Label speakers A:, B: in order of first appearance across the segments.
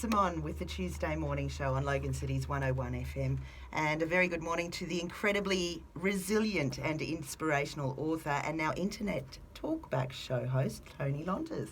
A: Simone with the Tuesday morning show on Logan City's 101 FM, and a very good morning to the incredibly resilient and inspirational author and now internet talkback show host, Toni Lontis.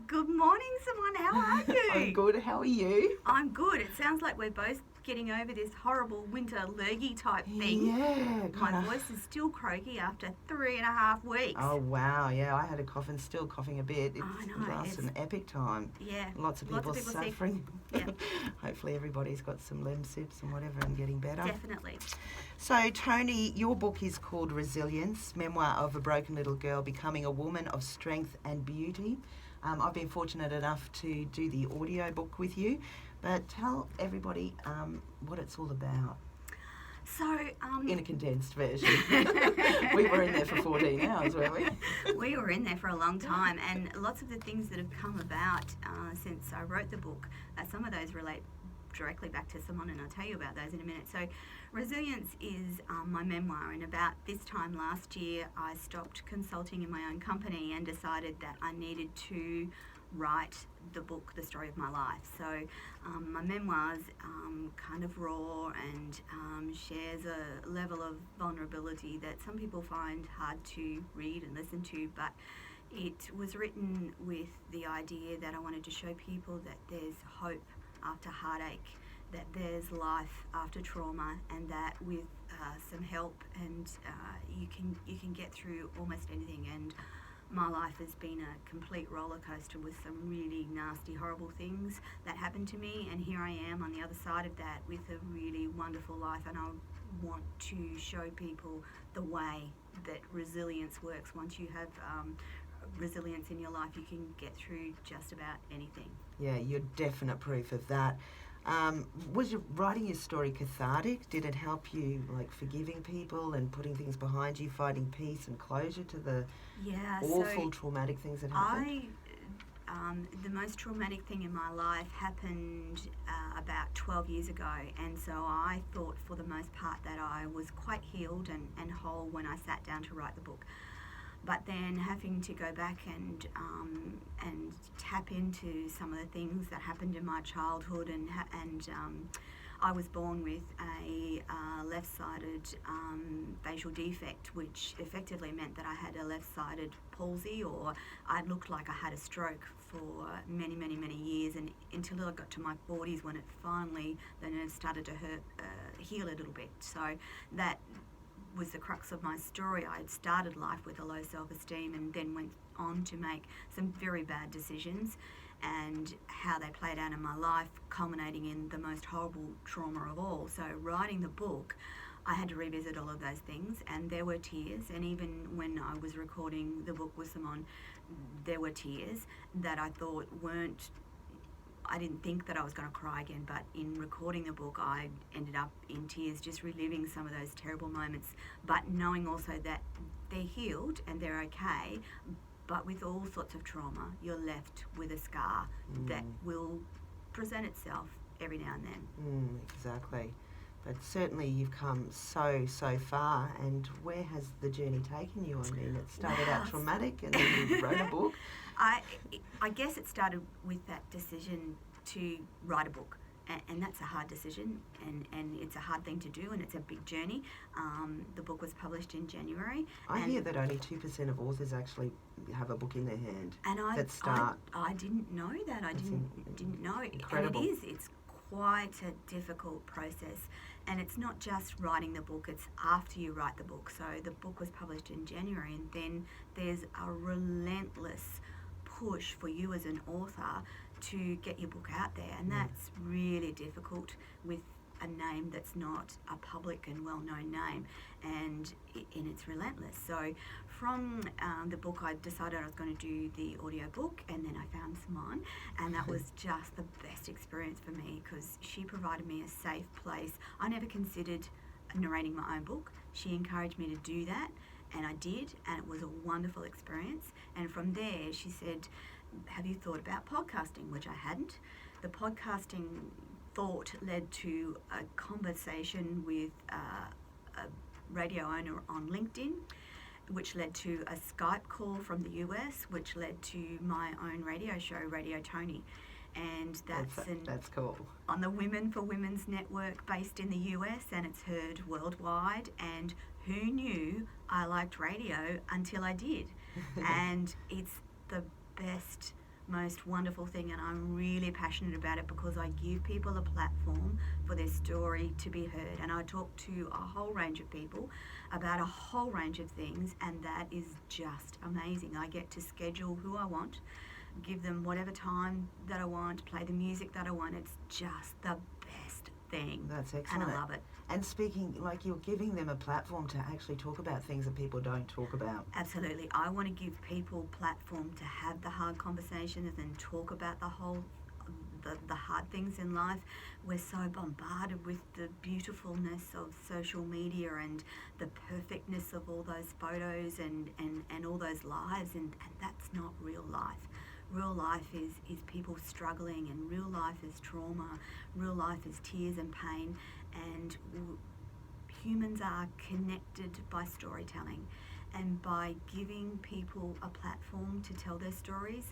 B: Good morning, Simone. How are you?
A: I'm good. How are you?
B: I'm good. It sounds like we're both getting over this horrible winter lurgy type thing.
A: Yeah.
B: My voice is still croaky after 3.5 weeks.
A: Oh, wow. Yeah, I had a cough and still coughing a bit. It
B: I know.
A: lasts an epic time.
B: Yeah.
A: Lots of people suffering.
B: Yeah.
A: Hopefully everybody's got some Lemsips and whatever and getting better.
B: Definitely.
A: So, Toni, your book is called Resilience, Memoir of a Broken Little Girl Becoming a Woman of Strength and Beauty. I've been fortunate enough to do the audio book with you, but tell everybody what it's all about.
B: So,
A: in a condensed version. We were in there for 14 hours, weren't we?
B: We were in there for a long time, and lots of the things that have come about since I wrote the book, some of those relate directly back to Simone, and I'll tell you about those in a minute. So Resilience is my memoir, and about this time last year I stopped consulting in my own company and decided that I needed to write the book, The Story of My Life. So my memoir's kind of raw and shares a level of vulnerability that some people find hard to read and listen to, but it was written with the idea that I wanted to show people that there's hope after heartache, that there's life after trauma, and that with some help and you can get through almost anything. And my life has been a complete roller coaster with some really nasty, horrible things that happened to me, and here I am on the other side of that with a really wonderful life, and I want to show people the way that resilience works. Once you have resilience in your life, you can get through just about anything.
A: Yeah, you're definite proof of that. Was your writing your story cathartic? Did it help you, like, forgiving people and putting things behind you, finding peace and closure to the awful traumatic things that happened?
B: The most traumatic thing in my life happened about 12 years ago, and so I thought for the most part that I was quite healed and whole when I sat down to write the book. But then having to go back and tap into some of the things that happened in my childhood, and I was born with a left-sided facial defect, which effectively meant that I had a left-sided palsy, or I looked like I had a stroke for many, many, many years, and until I got to my 40s when it finally, the nerves started to heal a little bit. So that was the crux of my story. I had started life with a low self-esteem and then went on to make some very bad decisions, and how they played out in my life, culminating in the most horrible trauma of all. So writing the book, I had to revisit all of those things, and there were tears, and even when I was recording the book with Simone, there were tears that I thought I didn't think that I was going to cry again, but in recording the book I ended up in tears, just reliving some of those terrible moments, but knowing also that they're healed and they're okay. But with all sorts of trauma, you're left with a scar that will present itself every now and then.
A: Exactly. But certainly you've come so far, and where has the journey taken you? I mean, it started out traumatic and then you wrote a book.
B: I guess it started with that decision to write a book, and that's a hard decision, and it's a hard thing to do, and it's a big journey. The book was published in January.
A: I hear that only 2% of authors actually have a book in their hand
B: and I didn't know that. I didn't know.
A: Incredible.
B: And it's quite a difficult process, and it's not just writing the book, it's after you write the book. So the book was published in January, and then there's a relentless push for you as an author to get your book out there, and that's really difficult with a name that's not a public and well-known name, and it's relentless. So from the book, I decided I was going to do the audio book, and then I found Simone, and that was just the best experience for me because she provided me a safe place. I never considered narrating my own book. She encouraged me to do that, and I did, and it was a wonderful experience. And from there, she said, have you thought about podcasting? Which I hadn't. The podcasting thought led to a conversation with a radio owner on LinkedIn, which led to a Skype call from the US, which led to my own radio show, Radio Toni. and
A: that's cool.
B: on the Women for Women's network based in the US, and it's heard worldwide. And who knew I liked radio until I did? And it's the best, most wonderful thing, and I'm really passionate about it because I give people a platform for their story to be heard, and I talk to a whole range of people about a whole range of things, and that is just amazing. I get to schedule who I want, give them whatever time that I want, play the music that I want. It's just the best thing.
A: That's excellent.
B: And I love it.
A: And speaking, like, you're giving them a platform to actually talk about things that people don't talk about.
B: Absolutely. I want to give people platform to have the hard conversations and talk about the hard things in life. We're so bombarded with the beautifulness of social media and the perfectness of all those photos and all those lives, and that's not real life. Real life is people struggling, and real life is trauma. Real life is tears and pain, and humans are connected by storytelling. And by giving people a platform to tell their stories,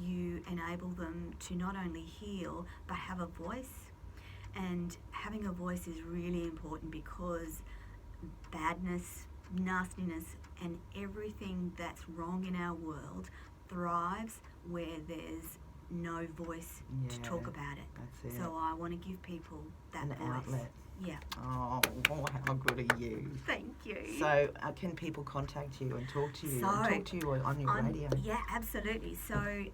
B: you enable them to not only heal, but have a voice. And having a voice is really important because badness, nastiness, and everything that's wrong in our world thrives where there's no voice to talk about it.
A: That's it.
B: So I want to give people that
A: An
B: voice.
A: outlet.
B: Yeah.
A: Oh, how good are you?
B: Thank you.
A: So can people contact you and talk to you on your radio?
B: Yeah, absolutely. So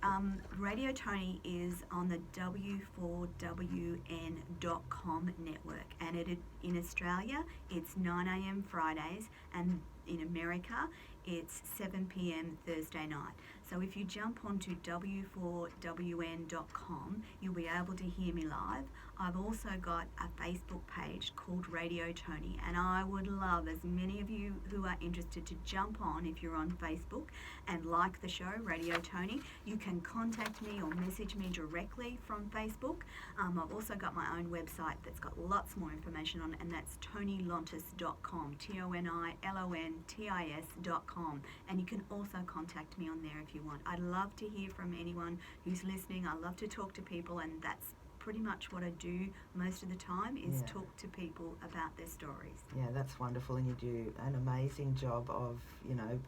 B: Radio Toni is on the w4wn.com network, and in Australia it's 9 a.m. Fridays, and in America it's 7 p.m. Thursday night. So if you jump onto w4wn.com, you'll be able to hear me live. I've also got a Facebook page called Radio Toni, and I would love as many of you who are interested to jump on if you're on Facebook and like the show Radio Toni. You can contact me or message me directly from Facebook. I've also got my own website that's got lots more information on it, and that's ToniLontis.com, ToniLontis.com, and you can also contact me on there if you want. I'd love to hear from anyone who's listening. I love to talk to people, and that's pretty much what I do most of the time is talk to people about their stories.
A: Yeah, that's wonderful, and you do an amazing job of,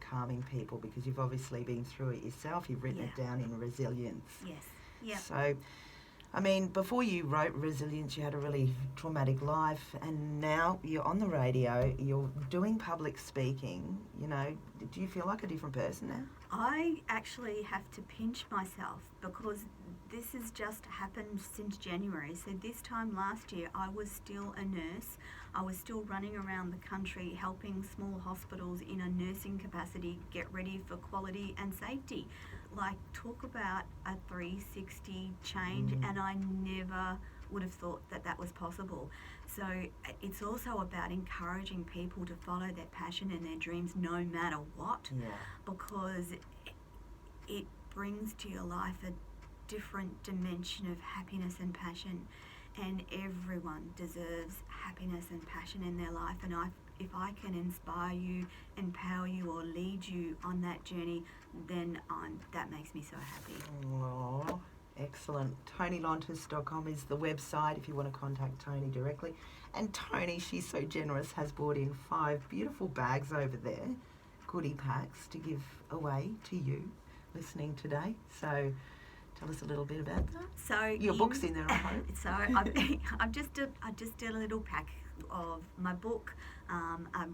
A: calming people, because you've obviously been through it yourself. You've written it down in Resilience.
B: Yes. Yeah.
A: So, I mean, before you wrote Resilience, you had a really traumatic life, and now you're on the radio, you're doing public speaking. Do you feel like a different person now?
B: I actually have to pinch myself because this has just happened since January. So this time last year, I was still a nurse. I was still running around the country helping small hospitals in a nursing capacity get ready for quality and safety. Like, talk about a 360 change, and I never would have thought that was possible. So it's also about encouraging people to follow their passion and their dreams no matter what, because it brings to your life a different dimension of happiness and passion, and everyone deserves happiness and passion in their life. And if I can inspire you, empower you, or lead you on that journey, then that makes me so happy.
A: Aww. Excellent. ToniLontis.com is the website if you want to contact Toni directly. And Toni, she's so generous, has brought in 5 beautiful bags over there, goodie packs to give away to you listening today. So tell us a little bit about that.
B: So
A: your book's in there, I hope.
B: So I just did a little pack of my book, a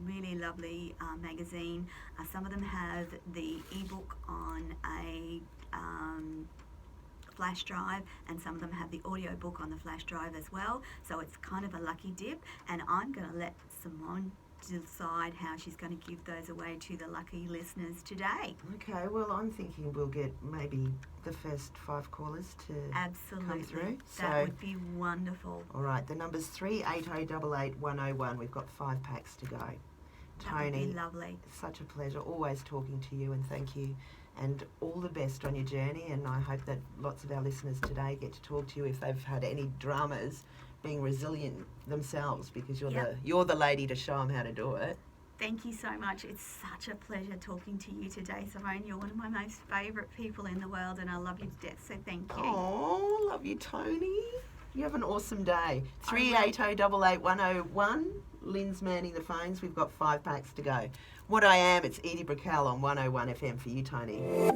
B: really lovely magazine. Some of them have the ebook on a flash drive, and some of them have the audio book on the flash drive as well. So it's kind of a lucky dip, and I'm going to let Simone decide how she's going to give those away to the lucky listeners today.
A: Okay, well, I'm thinking we'll get maybe the first 5 callers to come through.
B: That would be wonderful.
A: All right, the number's 380888101. We've got 5 packs to go. Toni,
B: that would be lovely.
A: Such a pleasure always talking to you, and thank you. And all the best on your journey, and I hope that lots of our listeners today get to talk to you if they've had any dramas being resilient themselves, because you're the lady to show them how to do it.
B: Thank you so much. It's such a pleasure talking to you today, Simone. You're one of my most favourite people in the world, and I love you to death, so thank you.
A: Aww. love you, Toni. You have an awesome day. 380880101. Lynn's manning the phones. We've got 5 packs to go. What I Am, it's Edie Brickell on 101 FM for you, Toni.